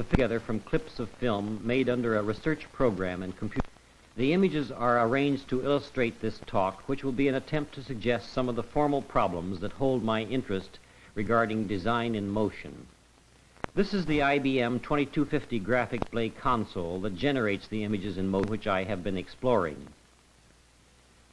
together from clips of film made under a research program in computer. The images are arranged to illustrate this talk, which will be an attempt to suggest some of the formal problems that hold my interest regarding design in motion. This is the IBM 2250 graphic display console that generates the images in motion which I have been exploring.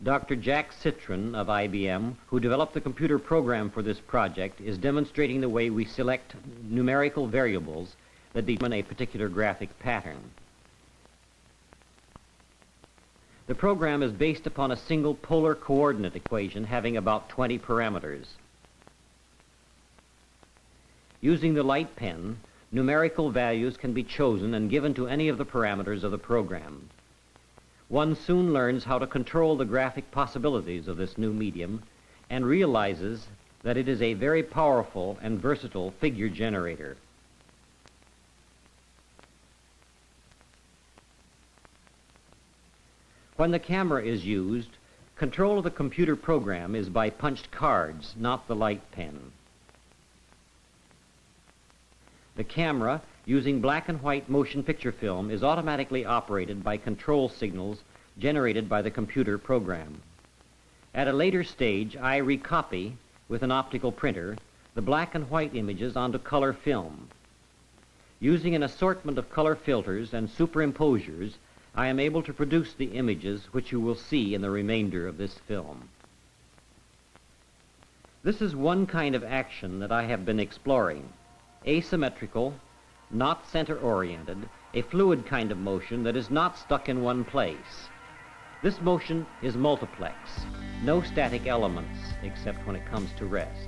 Dr. Jack Citron of IBM, who developed the computer program for this project, is demonstrating the way we select numerical variables that determine a particular graphic pattern. The program is based upon a single polar coordinate equation having about 20 parameters. Using the light pen, numerical values can be chosen and given to any of the parameters of the program. One soon learns how to control the graphic possibilities of this new medium and realizes that it is a very powerful and versatile figure generator. When the camera is used, control of the computer program is by punched cards, not the light pen. The camera, using black and white motion picture film, is automatically operated by control signals generated by the computer program. At a later stage, I recopy, with an optical printer, the black and white images onto color film. Using an assortment of color filters and superimposers, I am able to produce the images which you will see in the remainder of this film. This is one kind of action that I have been exploring. Asymmetrical, not center-oriented, a fluid kind of motion that is not stuck in one place. This motion is multiplex, no static elements except when it comes to rest.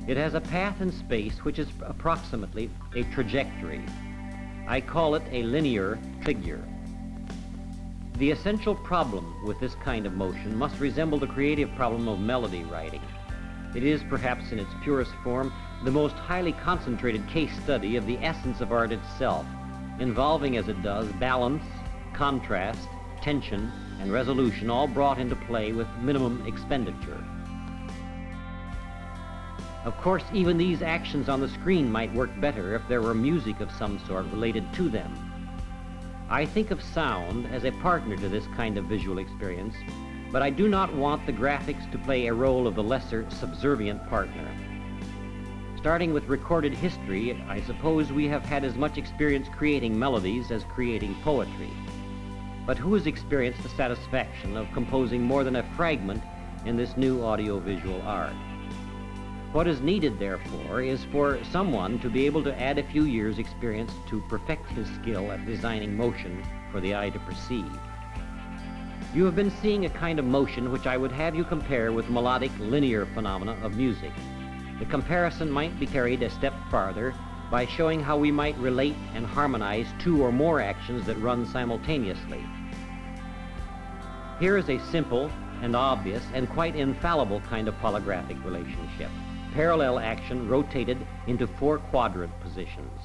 It has a path in space which is approximately a trajectory. I call it a linear figure. The essential problem with this kind of motion must resemble the creative problem of melody writing. It is, perhaps in its purest form, the most highly concentrated case study of the essence of art itself, involving as it does balance, contrast, tension, and resolution, all brought into play with minimum expenditure. Of course, even these actions on the screen might work better if there were music of some sort related to them. I think of sound as a partner to this kind of visual experience, but I do not want the graphics to play a role of the lesser, subservient partner. Starting with recorded history, I suppose we have had as much experience creating melodies as creating poetry. But who has experienced the satisfaction of composing more than a fragment in this new audiovisual art? What is needed, therefore, is for someone to be able to add a few years' experience to perfect his skill at designing motion for the eye to perceive. You have been seeing a kind of motion which I would have you compare with melodic linear phenomena of music. The comparison might be carried a step farther by showing how we might relate and harmonize two or more actions that run simultaneously. Here is a simple and obvious and quite infallible kind of polographic relationship. Parallel action rotated into 4 quadrant positions.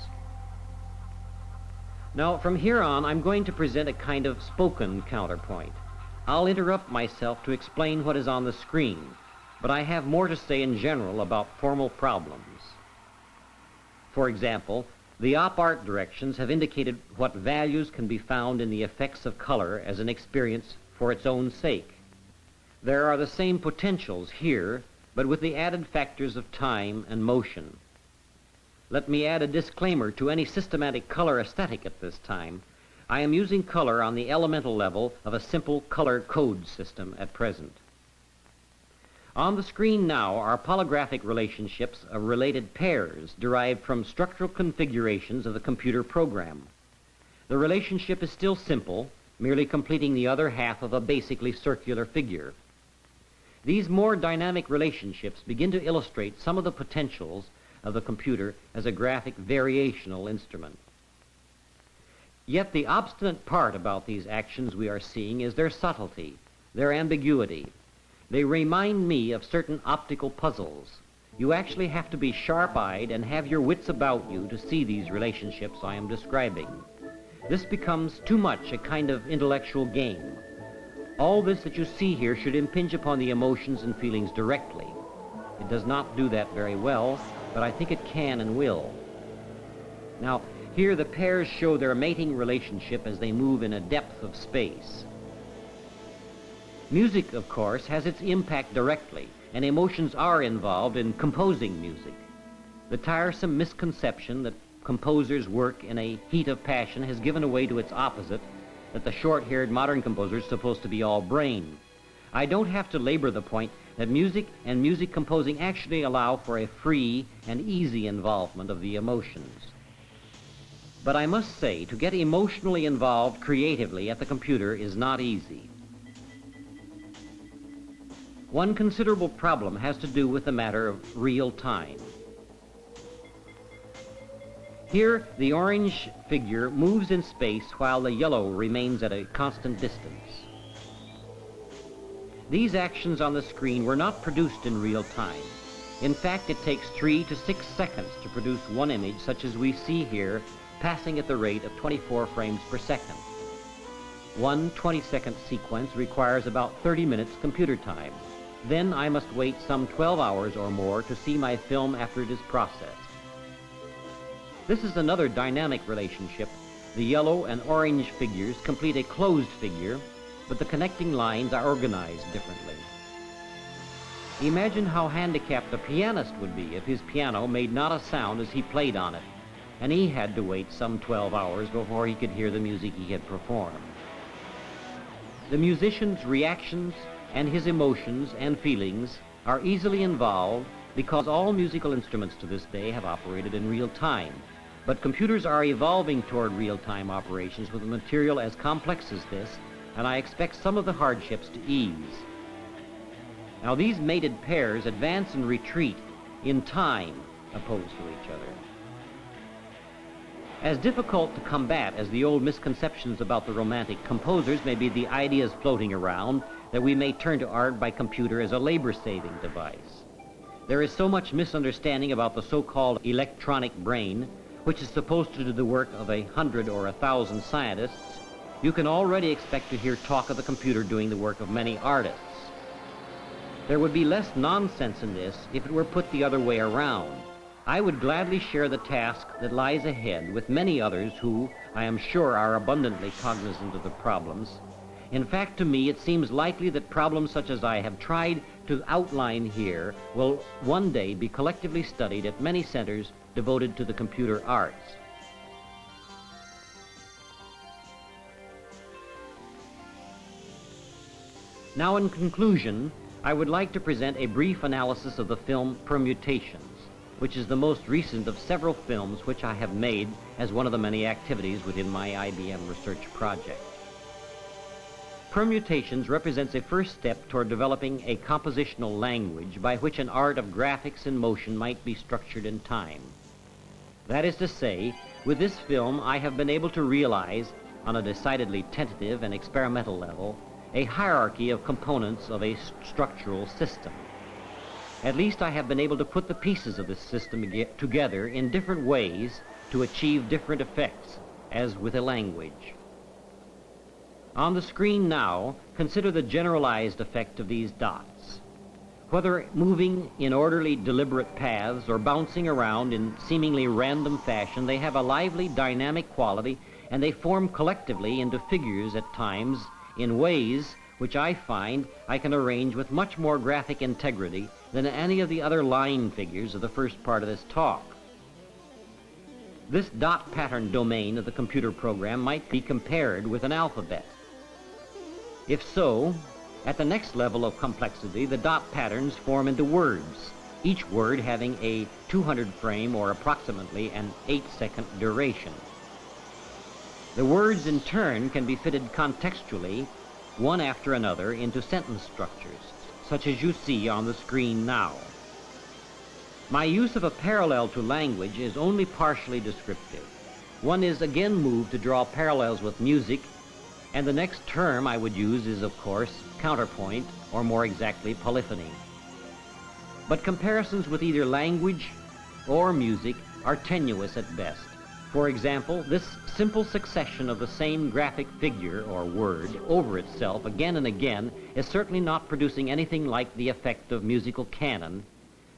Now, from here on, I'm going to present a kind of spoken counterpoint. I'll interrupt myself to explain what is on the screen, but I have more to say in general about formal problems. For example, the op art directions have indicated what values can be found in the effects of color as an experience for its own sake. There are the same potentials here, but with the added factors of time and motion. Let me add a disclaimer to any systematic color aesthetic at this time. I am using color on the elemental level of a simple color code system at present. On the screen now are polographic relationships of related pairs derived from structural configurations of the computer program. The relationship is still simple, merely completing the other half of a basically circular figure. These more dynamic relationships begin to illustrate some of the potentials of the computer as a graphic variational instrument. Yet the obstinate part about these actions we are seeing is their subtlety, their ambiguity. They remind me of certain optical puzzles. You actually have to be sharp-eyed and have your wits about you to see these relationships I am describing. This becomes too much a kind of intellectual game. All this that you see here should impinge upon the emotions and feelings directly. It does not do that very well, but I think it can and will. Now, Here the pairs show their mating relationship as they move in a depth of space. Music, of course, has its impact directly, and emotions are involved in composing music. The tiresome misconception that composers work in a heat of passion has given way to its opposite, that the short-haired modern composer is supposed to be all brain. I don't have to labor the point that music and music composing actually allow for a free and easy involvement of the emotions. But I must say, to get emotionally involved creatively at the computer is not easy. One considerable problem has to do with the matter of real time. Here, the orange figure moves in space while the yellow remains at a constant distance. These actions on the screen were not produced in real time. In fact, it takes 3 to 6 seconds to produce one image such as we see here, passing at the rate of 24 frames per second. One 20-second sequence requires about 30 minutes computer time. Then I must wait some 12 hours or more to see my film after it is processed. This is another dynamic relationship. The yellow and orange figures complete a closed figure, but the connecting lines are organized differently. Imagine how handicapped a pianist would be if his piano made not a sound as he played on it, and he had to wait some 12 hours before he could hear the music he had performed. The musician's reactions and his emotions and feelings are easily involved because all musical instruments to this day have operated in real time. But computers are evolving toward real-time operations with a material as complex as this, and I expect some of the hardships to ease. Now, these mated pairs advance and retreat in time opposed to each other. As difficult to combat as the old misconceptions about the romantic composers may be the ideas floating around that we may turn to art by computer as a labor-saving device. There is so much misunderstanding about the so-called electronic brain, which is supposed to do the work of 100 or 1,000 scientists. You can already expect to hear talk of the computer doing the work of many artists. There would be less nonsense in this if it were put the other way around. I would gladly share the task that lies ahead with many others who, I am sure, are abundantly cognizant of the problems. In fact, to me, it seems likely that problems such as I have tried to outline here will one day be collectively studied at many centers devoted to the computer arts. Now, in conclusion, I would like to present a brief analysis of the film Permutations, which is the most recent of several films which I have made as one of the many activities within my IBM research project. Permutations represents a first step toward developing a compositional language by which an art of graphics in motion might be structured in time. That is to say, with this film I have been able to realize, on a decidedly tentative and experimental level, a hierarchy of components of a structural system. At least I have been able to put the pieces of this system together in different ways to achieve different effects, as with a language. On the screen now, consider the generalized effect of these dots. Whether moving in orderly, deliberate paths or bouncing around in seemingly random fashion, they have a lively, dynamic quality, and they form collectively into figures at times in ways which I find I can arrange with much more graphic integrity than any of the other line figures of the first part of this talk. This dot pattern domain of the computer program might be compared with an alphabet. If so, at the next level of complexity, the dot patterns form into words, each word having a 200 frame or approximately an 8-second duration. The words in turn can be fitted contextually, one after another, into sentence structures, such as you see on the screen now. My use of a parallel to language is only partially descriptive. One is again moved to draw parallels with music, and the next term I would use is, of course, counterpoint, or more exactly, polyphony. But comparisons with either language or music are tenuous at best. For example, this simple succession of the same graphic figure or word over itself again and again is certainly not producing anything like the effect of musical canon,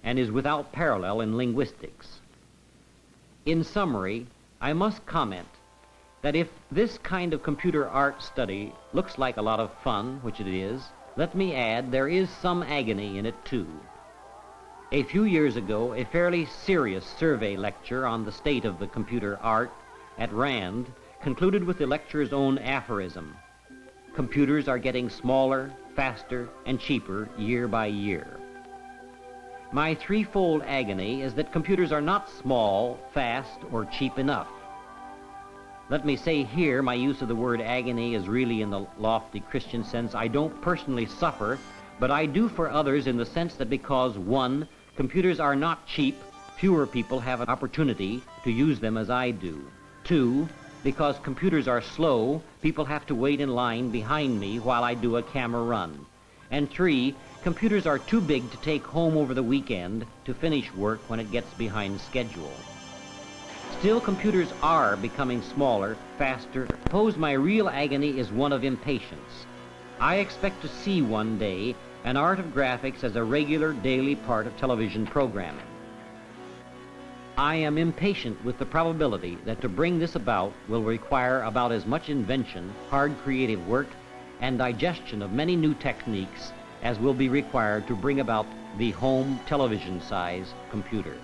and is without parallel in linguistics. In summary, I must comment that if this kind of computer art study looks like a lot of fun, which it is, let me add there is some agony in it too. A few years ago, a fairly serious survey lecture on the state of the computer art at Rand concluded with the lecturer's own aphorism: computers are getting smaller, faster, and cheaper year by year. My threefold agony is that computers are not small, fast, or cheap enough. Let me say here, my use of the word agony is really in the lofty Christian sense. I don't personally suffer, but I do for others in the sense that because, 1, computers are not cheap, fewer people have an opportunity to use them as I do. 2, because computers are slow, people have to wait in line behind me while I do a camera run. And 3, computers are too big to take home over the weekend to finish work when it gets behind schedule. Still, computers are becoming smaller, faster. Suppose my real agony is one of impatience. I expect to see one day an art of graphics as a regular daily part of television programming. I am impatient with the probability that to bring this about will require about as much invention, hard creative work, and digestion of many new techniques as will be required to bring about the home television-size computer.